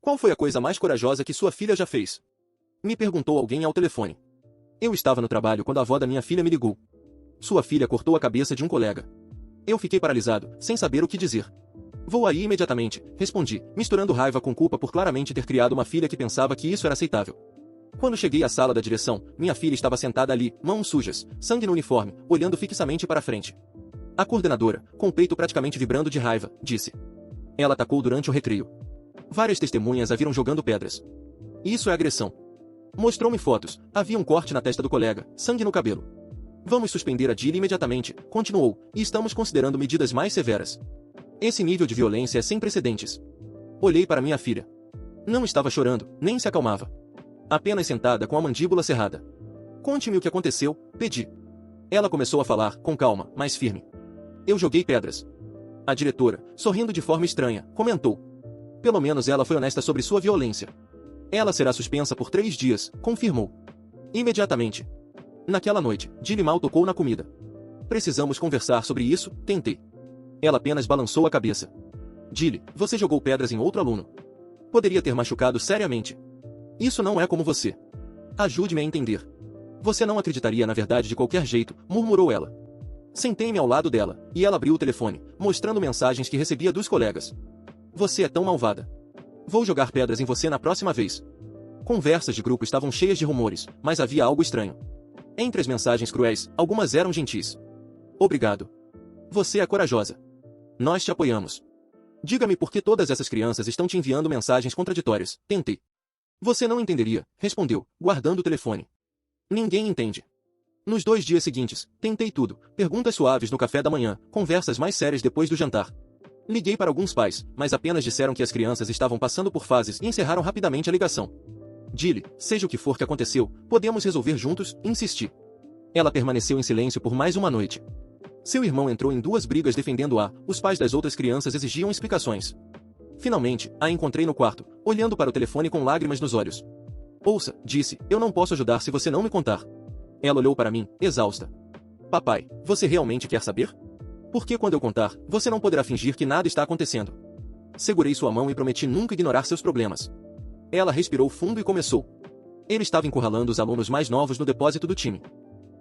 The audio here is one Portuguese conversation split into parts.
Qual foi a coisa mais corajosa que sua filha já fez? Me perguntou alguém ao telefone. Eu estava no trabalho quando a avó da minha filha me ligou. Sua filha cortou a cabeça de um colega. Eu fiquei paralisado, sem saber o que dizer. Vou aí imediatamente, respondi, misturando raiva com culpa por claramente ter criado uma filha que pensava que isso era aceitável. Quando cheguei à sala da direção, minha filha estava sentada ali, mãos sujas, sangue no uniforme, olhando fixamente para a frente. A coordenadora, com o peito praticamente vibrando de raiva, disse. Ela atacou durante o recreio. Várias testemunhas a viram jogando pedras. Isso é agressão. Mostrou-me fotos, havia um corte na testa do colega, sangue no cabelo. Vamos suspender a Dilly imediatamente, continuou, e estamos considerando medidas mais severas. Esse nível de violência é sem precedentes. Olhei para minha filha. Não estava chorando, nem se acalmava. Apenas sentada com a mandíbula cerrada. Conte-me o que aconteceu, pedi. Ela começou a falar, com calma, mas firme. Eu joguei pedras. A diretora, sorrindo de forma estranha, comentou. Pelo menos ela foi honesta sobre sua violência. Ela será suspensa por 3 dias, confirmou. Imediatamente. Naquela noite, Dilly mal tocou na comida. Precisamos conversar sobre isso, tentei. Ela apenas balançou a cabeça. Dilly, você jogou pedras em outro aluno. Poderia ter machucado seriamente. Isso não é como você. Ajude-me a entender. Você não acreditaria na verdade de qualquer jeito, murmurou ela. Sentei-me ao lado dela, e ela abriu o telefone, mostrando mensagens que recebia dos colegas. Você é tão malvada. Vou jogar pedras em você na próxima vez. Conversas de grupo estavam cheias de rumores, mas havia algo estranho. Entre as mensagens cruéis, algumas eram gentis. Obrigado. Você é corajosa. Nós te apoiamos. Diga-me por que todas essas crianças estão te enviando mensagens contraditórias, tentei. Você não entenderia, respondeu, guardando o telefone. Ninguém entende. Nos 2 dias seguintes, tentei tudo, perguntas suaves no café da manhã, conversas mais sérias depois do jantar. Liguei para alguns pais, mas apenas disseram que as crianças estavam passando por fases e encerraram rapidamente a ligação. Dilly, seja o que for que aconteceu, podemos resolver juntos, insisti. Ela permaneceu em silêncio por mais uma noite. Seu irmão entrou em 2 brigas defendendo-a, os pais das outras crianças exigiam explicações. Finalmente, a encontrei no quarto, olhando para o telefone com lágrimas nos olhos. Ouça, disse, eu não posso ajudar se você não me contar. Ela olhou para mim, exausta. Papai, você realmente quer saber? Porque quando eu contar, você não poderá fingir que nada está acontecendo. Segurei sua mão e prometi nunca ignorar seus problemas. Ela respirou fundo e começou. Ele estava encurralando os alunos mais novos no depósito do time.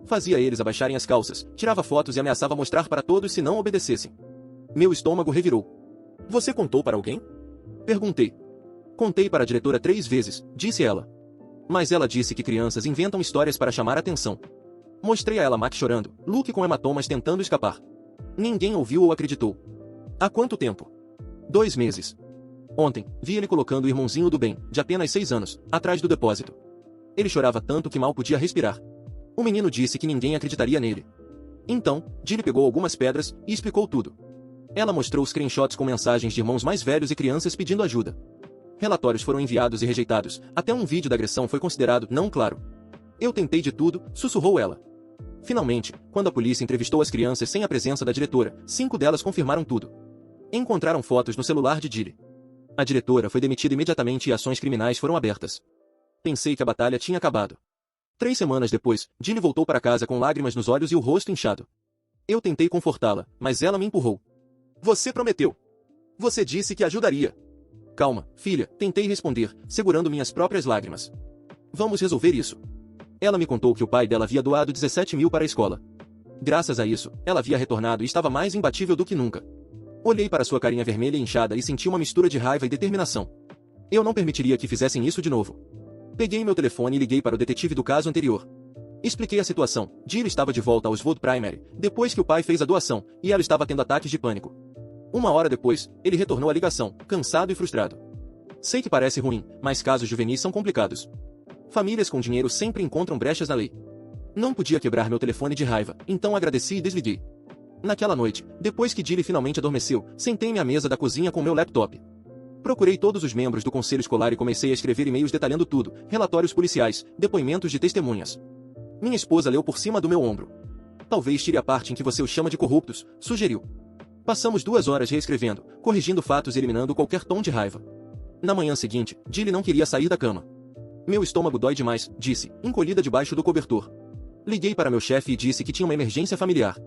Fazia eles abaixarem as calças, tirava fotos e ameaçava mostrar para todos se não obedecessem. Meu estômago revirou. Você contou para alguém? Perguntei. Contei para a diretora 3 vezes, disse ela. Mas ela disse que crianças inventam histórias para chamar atenção. Mostrei a ela Mac chorando, Luke com hematomas tentando escapar. Ninguém ouviu ou acreditou. Há quanto tempo? 2 meses. Ontem, vi ele colocando o irmãozinho do bem, de apenas 6 anos, atrás do depósito. Ele chorava tanto que mal podia respirar. O menino disse que ninguém acreditaria nele. Então, Dilly pegou algumas pedras e explicou tudo. Ela mostrou screenshots com mensagens de irmãos mais velhos e crianças pedindo ajuda. Relatórios foram enviados e rejeitados, até um vídeo da agressão foi considerado não claro. Eu tentei de tudo, sussurrou ela. Finalmente, quando a polícia entrevistou as crianças sem a presença da diretora, 5 delas confirmaram tudo. Encontraram fotos no celular de Dilly. A diretora foi demitida imediatamente e ações criminais foram abertas. Pensei que a batalha tinha acabado. 3 semanas depois, Dilly voltou para casa com lágrimas nos olhos e o rosto inchado. Eu tentei confortá-la, mas ela me empurrou. Você prometeu. Você disse que ajudaria. Calma, filha, tentei responder, segurando minhas próprias lágrimas. Vamos resolver isso. Ela me contou que o pai dela havia doado 17 mil para a escola. Graças a isso, ela havia retornado e estava mais imbatível do que nunca. Olhei para sua carinha vermelha e inchada e senti uma mistura de raiva e determinação. Eu não permitiria que fizessem isso de novo. Peguei meu telefone e liguei para o detetive do caso anterior. Expliquei a situação. Dilly estava de volta ao Wood Primary, depois que o pai fez a doação, e ela estava tendo ataques de pânico. 1 hora depois, ele retornou à ligação, cansado e frustrado. Sei que parece ruim, mas casos juvenis são complicados. Famílias com dinheiro sempre encontram brechas na lei. Não podia quebrar meu telefone de raiva, então agradeci e desliguei. Naquela noite, depois que Dilly finalmente adormeceu, sentei-me à mesa da cozinha com meu laptop. Procurei todos os membros do conselho escolar e comecei a escrever e-mails detalhando tudo, relatórios policiais, depoimentos de testemunhas. Minha esposa leu por cima do meu ombro. Talvez tire a parte em que você os chama de corruptos, sugeriu. Passamos 2 horas reescrevendo, corrigindo fatos e eliminando qualquer tom de raiva. Na manhã seguinte, Dilly não queria sair da cama. Meu estômago dói demais, disse, encolhida debaixo do cobertor. Liguei para meu chefe e disse que tinha uma emergência familiar.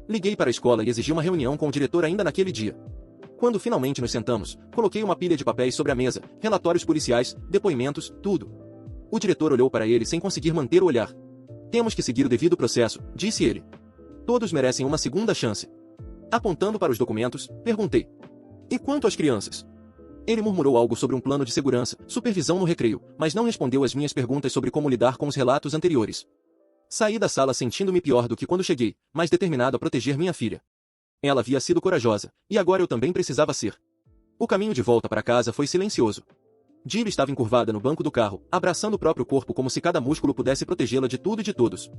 Liguei para a escola e exigi uma reunião com o diretor ainda naquele dia. Quando finalmente nos sentamos, coloquei uma pilha de papéis sobre a mesa, relatórios policiais, depoimentos, tudo. O diretor olhou para ele sem conseguir manter o olhar. Temos que seguir o devido processo, disse ele. Todos merecem uma segunda chance. Apontando para os documentos, perguntei. E quanto às crianças? Ele murmurou algo sobre um plano de segurança, supervisão no recreio, mas não respondeu às minhas perguntas sobre como lidar com os relatos anteriores. Saí da sala sentindo-me pior do que quando cheguei, mas determinado a proteger minha filha. Ela havia sido corajosa, e agora eu também precisava ser. O caminho de volta para casa foi silencioso. Jill estava encurvada no banco do carro, abraçando o próprio corpo como se cada músculo pudesse protegê-la de tudo e de todos.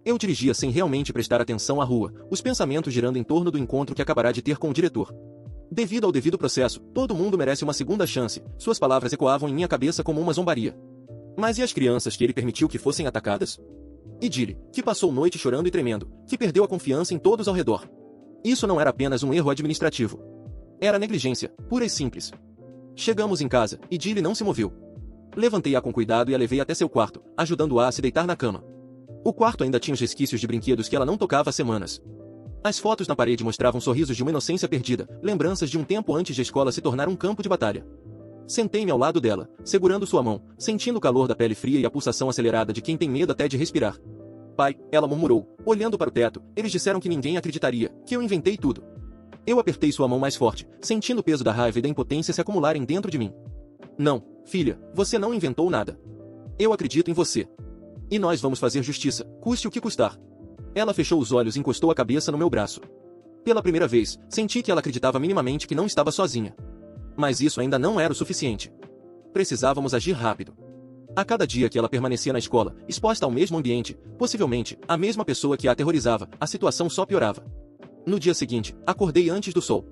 Eu dirigia sem realmente prestar atenção à rua, os pensamentos girando em torno do encontro que acabará de ter com o diretor. Devido ao devido processo, todo mundo merece uma segunda chance, suas palavras ecoavam em minha cabeça como uma zombaria. Mas e as crianças que ele permitiu que fossem atacadas? E Jill, que passou noite chorando e tremendo, que perdeu a confiança em todos ao redor. Isso não era apenas um erro administrativo. Era negligência, pura e simples. Chegamos em casa, e Jill não se moveu. Levantei-a com cuidado e a levei até seu quarto, ajudando-a a se deitar na cama. O quarto ainda tinha os resquícios de brinquedos que ela não tocava há semanas. As fotos na parede mostravam sorrisos de uma inocência perdida, lembranças de um tempo antes de a escola se tornar um campo de batalha. Sentei-me ao lado dela, segurando sua mão, sentindo o calor da pele fria e a pulsação acelerada de quem tem medo até de respirar. Pai, ela murmurou, olhando para o teto, eles disseram que ninguém acreditaria, que eu inventei tudo. Eu apertei sua mão mais forte, sentindo o peso da raiva e da impotência se acumularem dentro de mim. Não, filha, você não inventou nada. Eu acredito em você. E nós vamos fazer justiça, custe o que custar. Ela fechou os olhos e encostou a cabeça no meu braço. Pela primeira vez, senti que ela acreditava minimamente que não estava sozinha. Mas isso ainda não era o suficiente. Precisávamos agir rápido. A cada dia que ela permanecia na escola, exposta ao mesmo ambiente, possivelmente, a mesma pessoa que a aterrorizava, a situação só piorava. No dia seguinte, acordei antes do sol.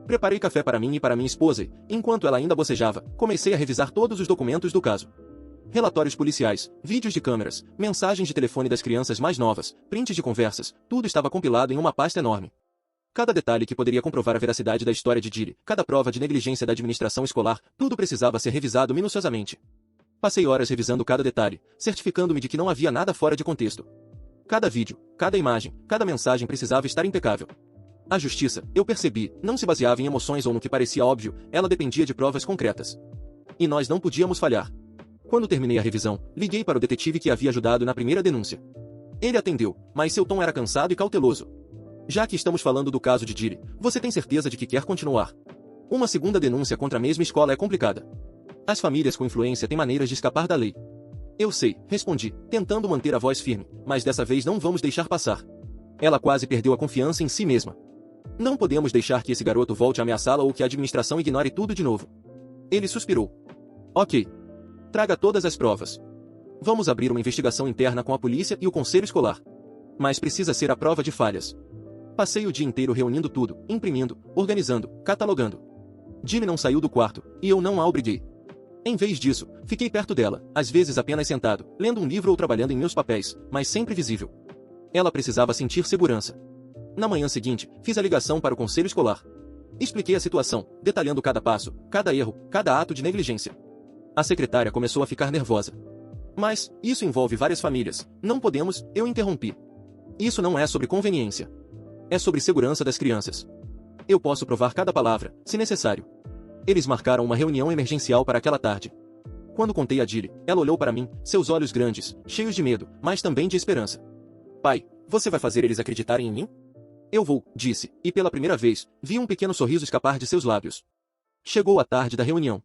Preparei café para mim e para minha esposa e, enquanto ela ainda bocejava, comecei a revisar todos os documentos do caso. Relatórios policiais, vídeos de câmeras, mensagens de telefone das crianças mais novas, prints de conversas, tudo estava compilado em uma pasta enorme. Cada detalhe que poderia comprovar a veracidade da história de Jill, cada prova de negligência da administração escolar, tudo precisava ser revisado minuciosamente. Passei horas revisando cada detalhe, certificando-me de que não havia nada fora de contexto. Cada vídeo, cada imagem, cada mensagem precisava estar impecável. A justiça, eu percebi, não se baseava em emoções ou no que parecia óbvio, ela dependia de provas concretas. E nós não podíamos falhar. Quando terminei a revisão, liguei para o detetive que havia ajudado na primeira denúncia. Ele atendeu, mas seu tom era cansado e cauteloso. Já que estamos falando do caso de Jill, você tem certeza de que quer continuar? Uma segunda denúncia contra a mesma escola é complicada. As famílias com influência têm maneiras de escapar da lei. Eu sei, respondi, tentando manter a voz firme, mas dessa vez não vamos deixar passar. Ela quase perdeu a confiança em si mesma. Não podemos deixar que esse garoto volte a ameaçá-la ou que a administração ignore tudo de novo. Ele suspirou. Ok. Traga todas as provas. Vamos abrir uma investigação interna com a polícia e o conselho escolar. Mas precisa ser a prova de falhas. Passei o dia inteiro reunindo tudo, imprimindo, organizando, catalogando. Jill não saiu do quarto, e eu não a obriguei. Em vez disso, fiquei perto dela, às vezes apenas sentado, lendo um livro ou trabalhando em meus papéis, mas sempre visível. Ela precisava sentir segurança. Na manhã seguinte, fiz a ligação para o conselho escolar. Expliquei a situação, detalhando cada passo, cada erro, cada ato de negligência. A secretária começou a ficar nervosa. Mas, isso envolve várias famílias, não podemos, eu interrompi. Isso não é sobre conveniência. É sobre segurança das crianças. Eu posso provar cada palavra, se necessário. Eles marcaram uma reunião emergencial para aquela tarde. Quando contei a Jill, ela olhou para mim, seus olhos grandes, cheios de medo, mas também de esperança. Pai, você vai fazer eles acreditarem em mim? Eu vou, disse, e pela primeira vez, vi um pequeno sorriso escapar de seus lábios. Chegou a tarde da reunião.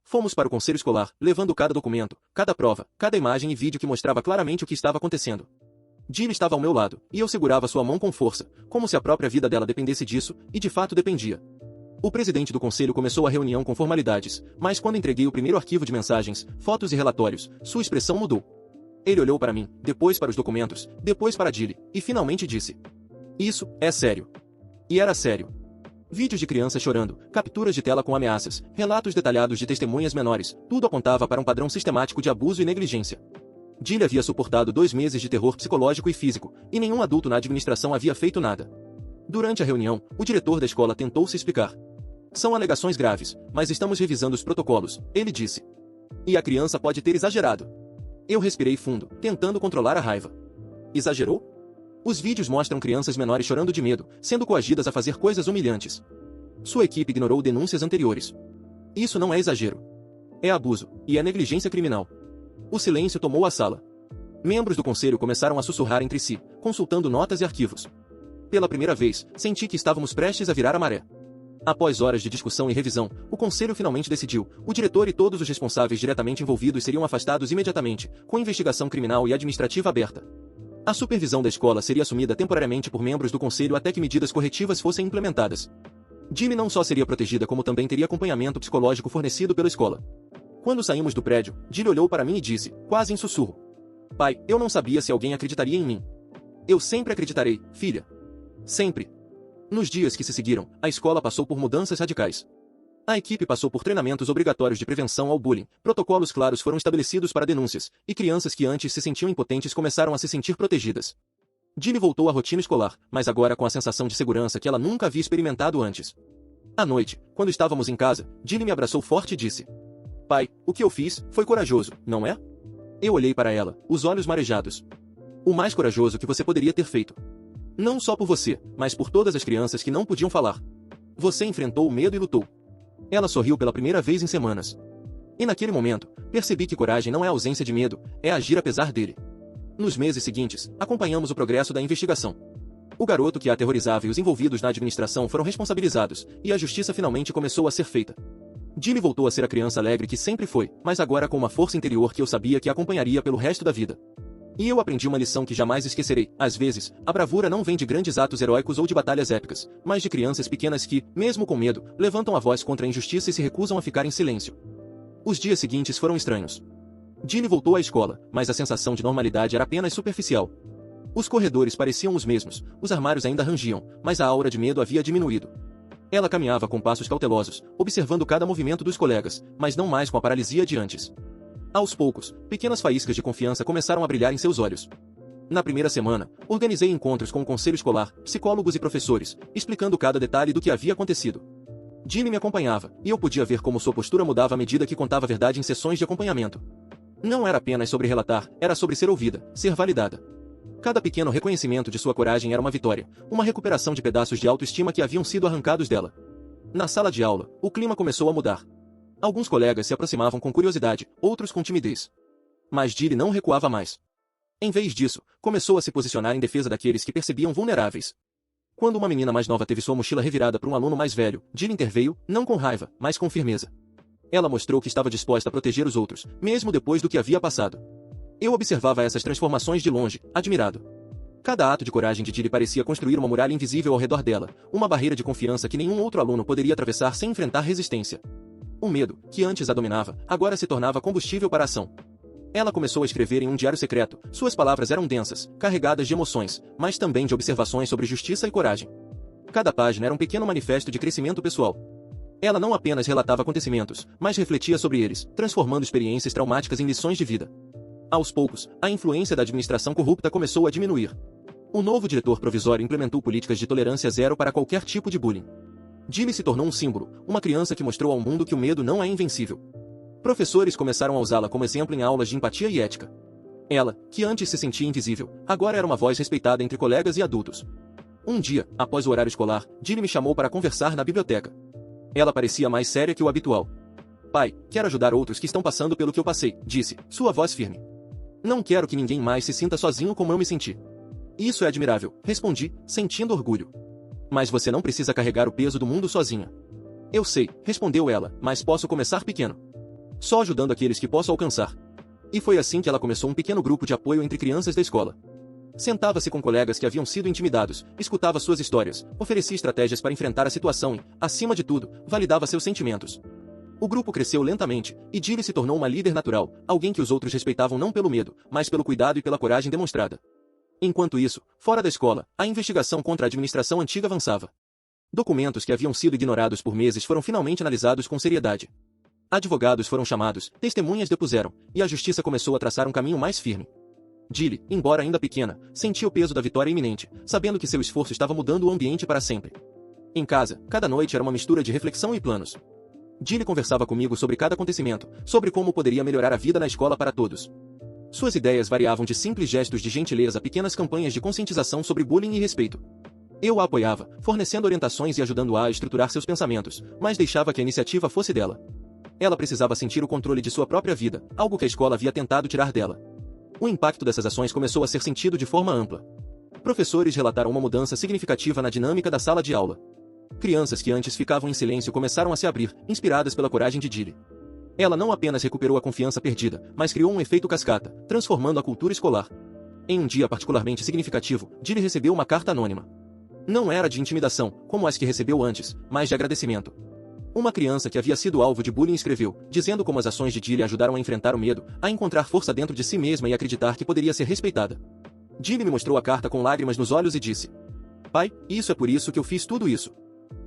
Fomos para o conselho escolar, levando cada documento, cada prova, cada imagem e vídeo que mostrava claramente o que estava acontecendo. Jill estava ao meu lado, e eu segurava sua mão com força, como se a própria vida dela dependesse disso, e de fato dependia. O presidente do conselho começou a reunião com formalidades, mas quando entreguei o primeiro arquivo de mensagens, fotos e relatórios, sua expressão mudou. Ele olhou para mim, depois para os documentos, depois para Jill, e finalmente disse: "Isso é sério." E era sério. Vídeos de crianças chorando, capturas de tela com ameaças, relatos detalhados de testemunhas menores, tudo apontava para um padrão sistemático de abuso e negligência. Jill havia suportado 2 meses de terror psicológico e físico, e nenhum adulto na administração havia feito nada. Durante a reunião, o diretor da escola tentou se explicar. São alegações graves, mas estamos revisando os protocolos, ele disse. E a criança pode ter exagerado. Eu respirei fundo, tentando controlar a raiva. Exagerou? Os vídeos mostram crianças menores chorando de medo, sendo coagidas a fazer coisas humilhantes. Sua equipe ignorou denúncias anteriores. Isso não é exagero. É abuso, e é negligência criminal. O silêncio tomou a sala. Membros do conselho começaram a sussurrar entre si, consultando notas e arquivos. Pela primeira vez, senti que estávamos prestes a virar a maré. Após horas de discussão e revisão, o conselho finalmente decidiu: o diretor e todos os responsáveis diretamente envolvidos seriam afastados imediatamente, com investigação criminal e administrativa aberta. A supervisão da escola seria assumida temporariamente por membros do conselho até que medidas corretivas fossem implementadas. Jimmy não só seria protegida como também teria acompanhamento psicológico fornecido pela escola. Quando saímos do prédio, Jilly olhou para mim e disse, quase em sussurro: pai, eu não sabia se alguém acreditaria em mim. Eu sempre acreditarei, filha. Sempre. Nos dias que se seguiram, a escola passou por mudanças radicais. A equipe passou por treinamentos obrigatórios de prevenção ao bullying, protocolos claros foram estabelecidos para denúncias, e crianças que antes se sentiam impotentes começaram a se sentir protegidas. Jilly voltou à rotina escolar, mas agora com a sensação de segurança que ela nunca havia experimentado antes. À noite, quando estávamos em casa, Jilly me abraçou forte e disse: pai, o que eu fiz foi corajoso, não é? Eu olhei para ela, os olhos marejados. O mais corajoso que você poderia ter feito. Não só por você, mas por todas as crianças que não podiam falar. Você enfrentou o medo e lutou. Ela sorriu pela primeira vez em semanas. E naquele momento, percebi que coragem não é ausência de medo, é agir apesar dele. Nos meses seguintes, acompanhamos o progresso da investigação. O garoto que a aterrorizava e os envolvidos na administração foram responsabilizados, e a justiça finalmente começou a ser feita. Jilly voltou a ser a criança alegre que sempre foi, mas agora com uma força interior que eu sabia que a acompanharia pelo resto da vida. E eu aprendi uma lição que jamais esquecerei. Às vezes, a bravura não vem de grandes atos heróicos ou de batalhas épicas, mas de crianças pequenas que, mesmo com medo, levantam a voz contra a injustiça e se recusam a ficar em silêncio. Os dias seguintes foram estranhos. Jilly voltou à escola, mas a sensação de normalidade era apenas superficial. Os corredores pareciam os mesmos, os armários ainda rangiam, mas a aura de medo havia diminuído. Ela caminhava com passos cautelosos, observando cada movimento dos colegas, mas não mais com a paralisia de antes. Aos poucos, pequenas faíscas de confiança começaram a brilhar em seus olhos. Na primeira semana, organizei encontros com o conselho escolar, psicólogos e professores, explicando cada detalhe do que havia acontecido. Jilly me acompanhava, e eu podia ver como sua postura mudava à medida que contava a verdade em sessões de acompanhamento. Não era apenas sobre relatar, era sobre ser ouvida, ser validada. Cada pequeno reconhecimento de sua coragem era uma vitória, uma recuperação de pedaços de autoestima que haviam sido arrancados dela. Na sala de aula, o clima começou a mudar. Alguns colegas se aproximavam com curiosidade, outros com timidez. Mas Jilly não recuava mais. Em vez disso, começou a se posicionar em defesa daqueles que percebiam vulneráveis. Quando uma menina mais nova teve sua mochila revirada por um aluno mais velho, Jilly interveio, não com raiva, mas com firmeza. Ela mostrou que estava disposta a proteger os outros, mesmo depois do que havia passado. Eu observava essas transformações de longe, admirado. Cada ato de coragem de Jilly parecia construir uma muralha invisível ao redor dela, uma barreira de confiança que nenhum outro aluno poderia atravessar sem enfrentar resistência. O medo, que antes a dominava, agora se tornava combustível para a ação. Ela começou a escrever em um diário secreto. Suas palavras eram densas, carregadas de emoções, mas também de observações sobre justiça e coragem. Cada página era um pequeno manifesto de crescimento pessoal. Ela não apenas relatava acontecimentos, mas refletia sobre eles, transformando experiências traumáticas em lições de vida. Aos poucos, a influência da administração corrupta começou a diminuir. O novo diretor provisório implementou políticas de tolerância zero para qualquer tipo de bullying. Jilly se tornou um símbolo, uma criança que mostrou ao mundo que o medo não é invencível. Professores começaram a usá-la como exemplo em aulas de empatia e ética. Ela, que antes se sentia invisível, agora era uma voz respeitada entre colegas e adultos. Um dia, após o horário escolar, Jilly me chamou para conversar na biblioteca. Ela parecia mais séria que o habitual. Pai, quero ajudar outros que estão passando pelo que eu passei, disse, sua voz firme. Não quero que ninguém mais se sinta sozinho como eu me senti. Isso é admirável, respondi, sentindo orgulho. Mas você não precisa carregar o peso do mundo sozinha. Eu sei, respondeu ela, mas posso começar pequeno. Só ajudando aqueles que posso alcançar. E foi assim que ela começou um pequeno grupo de apoio entre crianças da escola. Sentava-se com colegas que haviam sido intimidados, escutava suas histórias, oferecia estratégias para enfrentar a situação e, acima de tudo, validava seus sentimentos. O grupo cresceu lentamente, e Jilly se tornou uma líder natural, alguém que os outros respeitavam não pelo medo, mas pelo cuidado e pela coragem demonstrada. Enquanto isso, fora da escola, a investigação contra a administração antiga avançava. Documentos que haviam sido ignorados por meses foram finalmente analisados com seriedade. Advogados foram chamados, testemunhas depuseram, e a justiça começou a traçar um caminho mais firme. Jilly, embora ainda pequena, sentia o peso da vitória iminente, sabendo que seu esforço estava mudando o ambiente para sempre. Em casa, cada noite era uma mistura de reflexão e planos. Jilly conversava comigo sobre cada acontecimento, sobre como poderia melhorar a vida na escola para todos. Suas ideias variavam de simples gestos de gentileza a pequenas campanhas de conscientização sobre bullying e respeito. Eu a apoiava, fornecendo orientações e ajudando-a a estruturar seus pensamentos, mas deixava que a iniciativa fosse dela. Ela precisava sentir o controle de sua própria vida, algo que a escola havia tentado tirar dela. O impacto dessas ações começou a ser sentido de forma ampla. Professores relataram uma mudança significativa na dinâmica da sala de aula. Crianças que antes ficavam em silêncio começaram a se abrir, inspiradas pela coragem de Dilly. Ela não apenas recuperou a confiança perdida, mas criou um efeito cascata, transformando a cultura escolar. Em um dia particularmente significativo, Dilly recebeu uma carta anônima. Não era de intimidação, como as que recebeu antes, mas de agradecimento. Uma criança que havia sido alvo de bullying escreveu, dizendo como as ações de Dilly ajudaram a enfrentar o medo, a encontrar força dentro de si mesma e acreditar que poderia ser respeitada. Dilly me mostrou a carta com lágrimas nos olhos e disse: "Pai, isso é por isso que eu fiz tudo isso.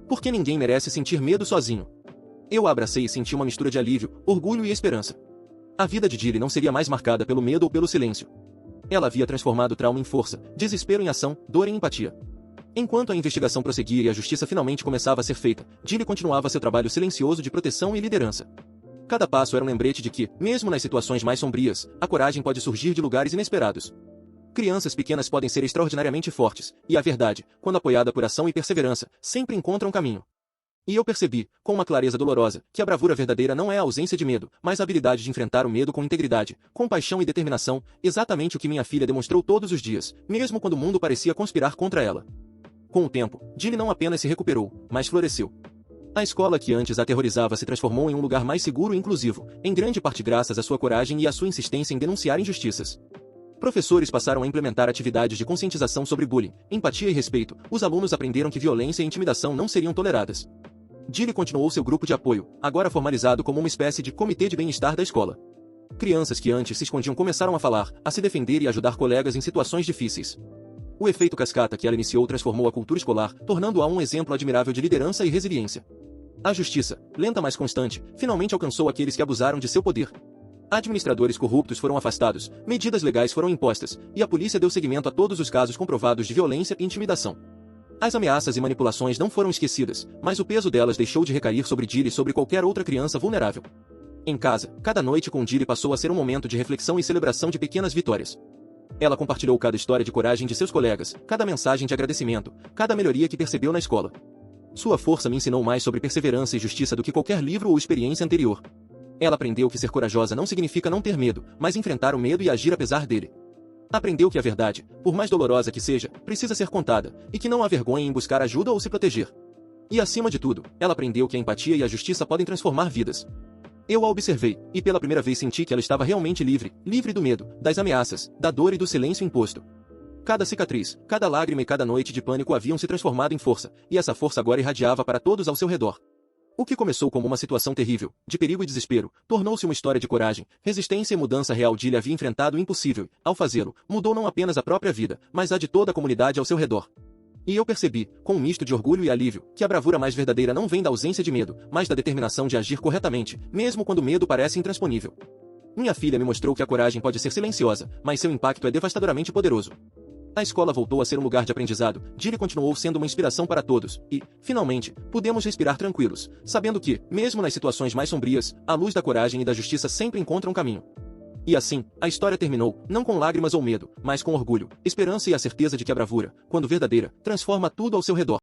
Porque ninguém merece sentir medo sozinho." Eu a abracei e senti uma mistura de alívio, orgulho e esperança. A vida de Dilly não seria mais marcada pelo medo ou pelo silêncio. Ela havia transformado o trauma em força, desespero em ação, dor em empatia. Enquanto a investigação prosseguia e a justiça finalmente começava a ser feita, Dilly continuava seu trabalho silencioso de proteção e liderança. Cada passo era um lembrete de que, mesmo nas situações mais sombrias, a coragem pode surgir de lugares inesperados. Crianças pequenas podem ser extraordinariamente fortes, e a verdade, quando apoiada por ação e perseverança, sempre encontra um caminho. E eu percebi, com uma clareza dolorosa, que a bravura verdadeira não é a ausência de medo, mas a habilidade de enfrentar o medo com integridade, compaixão e determinação, exatamente o que minha filha demonstrou todos os dias, mesmo quando o mundo parecia conspirar contra ela. Com o tempo, Dilly não apenas se recuperou, mas floresceu. A escola que antes a aterrorizava se transformou em um lugar mais seguro e inclusivo, em grande parte graças à sua coragem e à sua insistência em denunciar injustiças. Professores passaram a implementar atividades de conscientização sobre bullying, empatia e respeito. Os alunos aprenderam que violência e intimidação não seriam toleradas. Dilly continuou seu grupo de apoio, agora formalizado como uma espécie de comitê de bem-estar da escola. Crianças que antes se escondiam começaram a falar, a se defender e ajudar colegas em situações difíceis. O efeito cascata que ela iniciou transformou a cultura escolar, tornando-a um exemplo admirável de liderança e resiliência. A justiça, lenta mas constante, finalmente alcançou aqueles que abusaram de seu poder. Administradores corruptos foram afastados, medidas legais foram impostas, e a polícia deu seguimento a todos os casos comprovados de violência e intimidação. As ameaças e manipulações não foram esquecidas, mas o peso delas deixou de recair sobre Dilly e sobre qualquer outra criança vulnerável. Em casa, cada noite com Dilly passou a ser um momento de reflexão e celebração de pequenas vitórias. Ela compartilhou cada história de coragem de seus colegas, cada mensagem de agradecimento, cada melhoria que percebeu na escola. Sua força me ensinou mais sobre perseverança e justiça do que qualquer livro ou experiência anterior. Ela aprendeu que ser corajosa não significa não ter medo, mas enfrentar o medo e agir apesar dele. Aprendeu que a verdade, por mais dolorosa que seja, precisa ser contada, e que não há vergonha em buscar ajuda ou se proteger. E acima de tudo, ela aprendeu que a empatia e a justiça podem transformar vidas. Eu a observei, e pela primeira vez senti que ela estava realmente livre, livre do medo, das ameaças, da dor e do silêncio imposto. Cada cicatriz, cada lágrima e cada noite de pânico haviam se transformado em força, e essa força agora irradiava para todos ao seu redor. O que começou como uma situação terrível, de perigo e desespero, tornou-se uma história de coragem, resistência e mudança real. Dilly havia enfrentado o impossível, ao fazê-lo, mudou não apenas a própria vida, mas a de toda a comunidade ao seu redor. E eu percebi, com um misto de orgulho e alívio, que a bravura mais verdadeira não vem da ausência de medo, mas da determinação de agir corretamente, mesmo quando o medo parece intransponível. Minha filha me mostrou que a coragem pode ser silenciosa, mas seu impacto é devastadoramente poderoso. A escola voltou a ser um lugar de aprendizado, Dilly continuou sendo uma inspiração para todos, e, finalmente, pudemos respirar tranquilos, sabendo que, mesmo nas situações mais sombrias, a luz da coragem e da justiça sempre encontra um caminho. E assim, a história terminou, não com lágrimas ou medo, mas com orgulho, esperança e a certeza de que a bravura, quando verdadeira, transforma tudo ao seu redor.